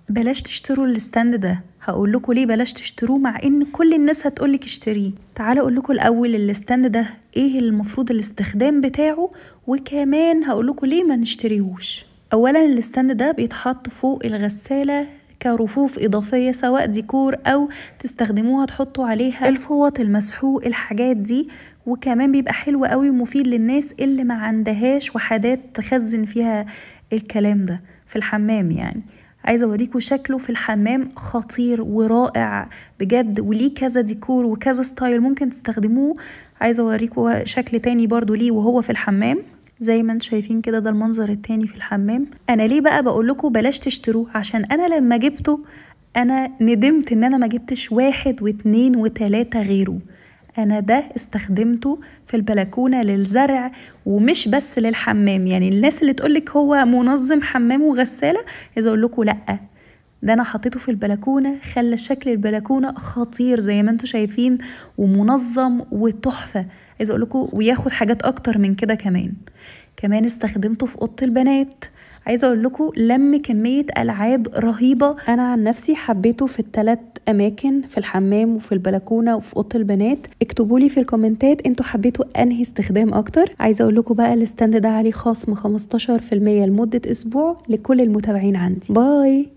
بلاش تشتروا الستاند ده. هقول لكم ليه بلاش تشتروه مع ان كل الناس هتقولك اشتريه. تعالوا اقول لكم الاول الستاند ده ايه المفروض الاستخدام بتاعه، وكمان هقول لكم ليه ما نشتريهوش. اولا الستاند ده بيتحط فوق الغسالة كرفوف اضافية، سواء ديكور او تستخدموها تحطوا عليها الفوط، المسحوق، الحاجات دي. وكمان بيبقى حلو قوي ومفيد للناس اللي ما عندهاش وحدات تخزن فيها الكلام ده في الحمام. يعني عايزه اوريكم شكله في الحمام خطير ورائع بجد، وليه كذا ديكور وكذا ستايل ممكن تستخدموه. عايزه اوريكم شكل تاني برضو ليه وهو في الحمام، زي ما انتم شايفين كده. ده المنظر التاني في الحمام. انا ليه بقى بقول لكم بلاش تشتروه؟ عشان انا لما جبته انا ندمت ان انا ما جبتش 1 و2 و3 غيره. انا ده استخدمته في البلكونة للزرع ومش بس للحمام. يعني الناس اللي تقولك هو منظم حمام وغسالة، عايزة اقول لكم لا، ده انا حطيته في البلكونة خلى شكل البلكونة خطير زي ما انتم شايفين، ومنظم وتحفة. عايزة اقول لكم وياخد حاجات اكتر من كده كمان استخدمته في اوضة البنات. عايزه اقول لكم لم كميه العاب رهيبه. انا عن نفسي حبيته في ال3 اماكن، في الحمام وفي البلكونه وفي اوضه البنات. اكتبوا لي في الكومنتات انتوا حبيتوا انهي استخدام اكتر. عايزه اقول لكم بقى الستاند ده عليه خصم 15% لمده اسبوع لكل المتابعين عندي. باي.